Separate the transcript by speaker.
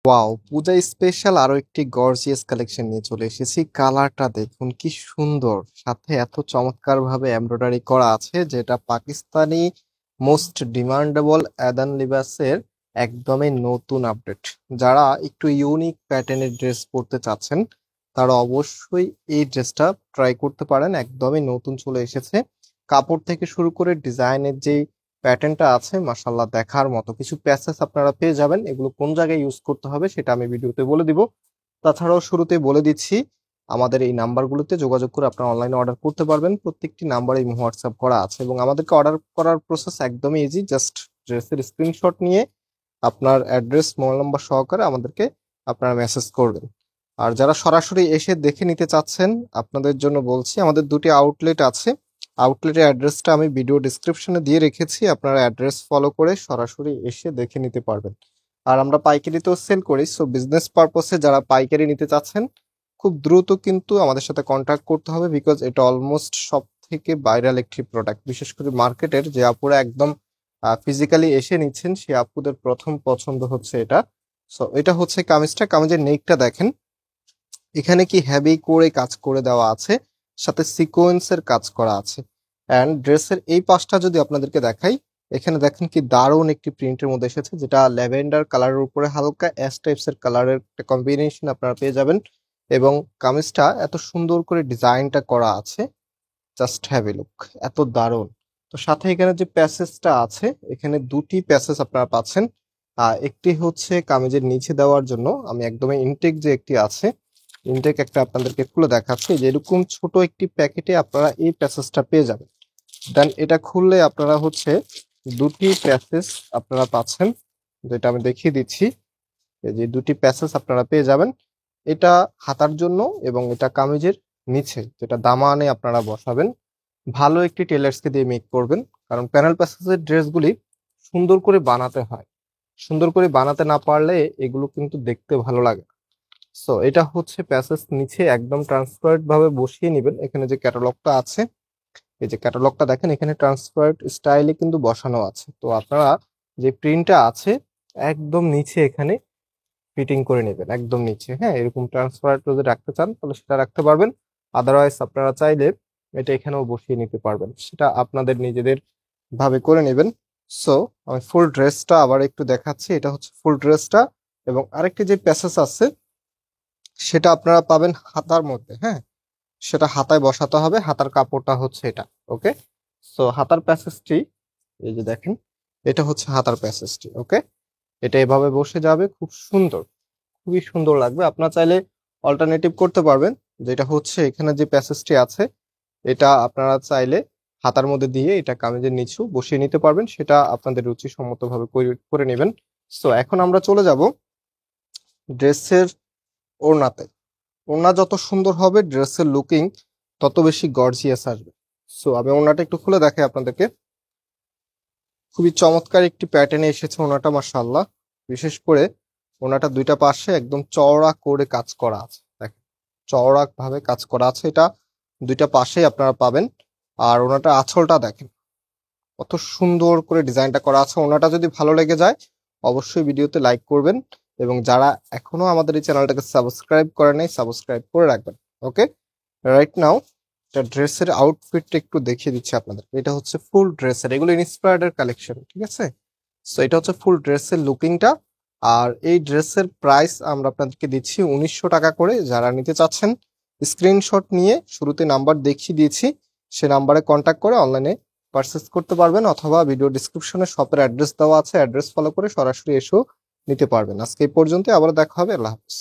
Speaker 1: Wow, পূজা special আরো একটি gorgeous collection নিয়ে চলে এসেছি। কালারটা দেখুন কি সুন্দর, সাথে এত চমৎকার ভাবে এমব্রয়ডারি করা আছে, যেটা পাকিস্তানি মোস্ট ডিমান্ডেবল অ্যাদান লিবাসের একদমই নতুন আপডেট। যারা একটু ইউনিক প্যাটার্নের ড্রেস পরতে চাচ্ছেন তারা অবশ্যই এই ড্রেসটা ট্রাই করতে পারেন। একদমই নতুন চলে এসেছে। কাপড় থেকে শুরু করে ডিজাইনের যে প্যাটার্নটা আছে মাশাল্লাহ দেখার মতো। কিছু প্যাসেজ আপনারা পেয়ে যাবেন, এগুলো কোন জায়গায় ইউজ করতে হবে সেটা আমি ভিডিওতে বলে দিব। তাছাড়াও শুরুতে বলে দিচ্ছি, আমাদের এই নাম্বারগুলোতে যোগাযোগ করে আপনারা অনলাইনে অর্ডার করতে পারবেন। প্রত্যেকটি নাম্বারে হোয়াটসঅ্যাপ করা আছে এবং আমাদেরকে অর্ডার করার প্রসেস একদমই ইজি। জাস্ট ড্রেসের স্ক্রিনশট নিয়ে আপনার অ্যাড্রেস, মোবাইল নাম্বার সহকারে আমাদেরকে আপনারা মেসেজ করবেন। আর যারা সরাসরি এসে দেখে নিতে চাচ্ছেন আপনাদের জন্য বলছি, আমাদের দুটি আউটলেট আছে। আউটলেটের অ্যাড্রেসটা আমি ভিডিও ডিসক্রিপশনে দিয়ে রেখেছি, আপনারা অ্যাড্রেস ফলো করে সরাসরি এসে দেখে নিতে পারবেন। আর আমরা পাইকারিতেও সেল করি, সো বিজনেস পারপসে যারা পাইকারি নিতে চাচ্ছেন খুব দ্রুত কিন্তু আমাদের সাথে কন্ট্যাক্ট করতে হবে, বিকজ এটা অলমোস্ট সব থেকে ভাইরাল একটি প্রোডাক্ট। বিশেষ করে মার্কেটের যে আপুরা একদম ফিজিক্যালি এসে নিচ্ছেন সেই আপুদের প্রথম পছন্দ হচ্ছে এটা। সো এটা হচ্ছে কামিজটা, কামিজের নেকটা দেখেন, এখানে কি হেভি করে কাজ করে দেওয়া আছে, সাথে সিকোয়েন্সের কাজ করা আছে। অ্যান্ড ড্রেসের এই পাশটা যদি আপনাদেরকে দেখাই, এখানে দেখেন কি দারুণ একটি প্রিন্টের মধ্যে এসেছে, যেটা ল্যাভেন্ডার কালারের উপরে হালকা অ্যাশ টাইপস এর কালারের একটা কম্বিনেশন আপনারা পেয়ে যাবেন। এবং কামিজটা এত সুন্দর করে ডিজাইনটা করা আছে, জাস্ট হ্যাভ এ লুক, এত দারুণ। তো সাথে এখানে যে প্যাসেজটা আছে, এখানে দুটি প্যাসেজ আপনারা পাচ্ছেন। একটি হচ্ছে কামিজের নিচে দেওয়ার জন্য, আমি একদমই ইনটেক যে একটি আছে, ইনটেক একটা আপনাদেরকে খুলে দেখাচ্ছি। যে এরকম ছোট একটি প্যাকেটে আপনারা এই প্যাসেজটা পেয়ে যাবেন। দেন এটা খুললে আপনারা হচ্ছে দুটি প্যাসেজ আপনারা পাচ্ছেন, যেটা আমি দেখিয়ে দিচ্ছি। এই যে দুটি প্যাসেজ আপনারা পেয়ে যাবেন, এটা হাতার জন্য এবং এটা কামিজের নিচে, যেটা দামানে আপনারা বসাবেন। ভালো একটি টেলার্সকে দিয়ে মেক করবেন, কারণ প্যানেল প্যাসেজের ড্রেসগুলি সুন্দর করে বানাতে হয়। সুন্দর করে বানাতে না পারলে এগুলো কিন্তু দেখতে ভালো লাগে। সো এটা হচ্ছে প্যাসেজ, নিচে একদম ট্রান্সপারেন্ট ভাবে বসিয়ে নেবেন। এখানে যে ক্যাটালগটা আছে, এই যে ক্যাটালগটা দেখেন, এখানে ট্রান্সপারেন্ট স্টাইলে কিন্তু বসানো আছে। তো আপনারা যে প্রিন্টটা আছে একদম নিচে এখানে ফিটিং করে নেবেন, একদম নিচে। হ্যাঁ, এরকম ট্রান্সপারেন্ট যদি রাখতে চান তাহলে সেটা রাখতে পারবেন। আদারওয়াইজ আপনারা চাইলে এটা এখানেও বসিয়ে নিতে পারবেন, সেটা আপনাদের নিজেদের ভাবে করে নেবেন। সো আমি ফুল ড্রেসটা আবার একটু দেখাচ্ছি, এটা হচ্ছে ফুল ড্রেসটা। এবং আরেকটি যে প্যাসেজ আছে সেটা আপনারা পাবেন হাতার মধ্যে। হ্যাঁ, সেটা হাতায় বসাতে হবে, হাতার কাপড়টা হচ্ছে এটা। ওকে, সো হাতার প্যাসেজটি এই যে দেখেন, এটা হচ্ছে হাতার প্যাসেজটি। ওকে, এটা এভাবে বসে যাবে, খুব সুন্দর, খুবই সুন্দর লাগবে। আপনারা চাইলে অল্টারনেটিভ করতে পারবেন, যেটা হচ্ছে এখানে যে প্যাসেজটি আছে এটা আপনারা চাইলে হাতার মধ্যে দিয়ে এটা কামিজের নিচু বসিয়ে নিতে পারবেন, সেটা আপনাদের রুচি সম্মতভাবে করে নেবেন। সো এখন আমরা চলে যাব ড্রেসের ওড়নাতে। ওড়না যত সুন্দর হবে ড্রেসের লুকিং তত বেশি গর্জিয়াস আসবে। সো আমি ওড়নাটা একটু খুলে দেখাই আপনাদেরকে। খুবই চমৎকার একটি প্যাটার্নে এসেছে ওড়নাটা, মাশাআল্লাহ। বিশেষ করে ওড়নাটা দুইটা পাশে একদম চওড়া করে কাজ করা আছে, দেখেন চওড়া ভাবে কাজ করা আছে, এটা দুইটা পাশেই আপনারা পাবেন। আর ওড়নাটা আঁচলটা দেখেন কত সুন্দর করে ডিজাইনটা করা আছে। ওড়নাটা যদি ভালো লেগে যায় অবশ্যই ভিডিওতে লাইক করবেন, এবং যারা এখনো আমাদের এই চ্যানেলটাকে সাবস্ক্রাইব করে নাই সাবস্ক্রাইব করে রাখবেন। ওকে, রাইট নাও এটা ড্রেসের আউটফিটটা একটু দেখিয়ে দিচ্ছি আপনাদের। এটা হচ্ছে ফুল ড্রেসের, এগুলো ইন্সপায়ার্ড এর কালেকশন, ঠিক আছে। সো এটা হচ্ছে ফুল ড্রেসের লুকিংটা। আর এই ড্রেসের প্রাইস আমরা আপনাদেরকে দিচ্ছি 1900 টাকা করে। যারা নিতে চাচ্ছেন স্ক্রিনশট নিয়ে শুরুতে নাম্বার দেখিয়ে দিয়েছি, সে নাম্বারে কন্ট্যাক্ট করে অনলাইনে পারচেস করতে পারবেন, অথবা ভিডিও ডিসক্রিপশনে শপের অ্যাড্রেস দেওয়া আছে, অ্যাড্রেস ফলো করে সরাসরি এসেও নিতে পারবেন। আজকে এই পর্যন্ত, আবার দেখা হবে। আল্লাহ হাফিজ।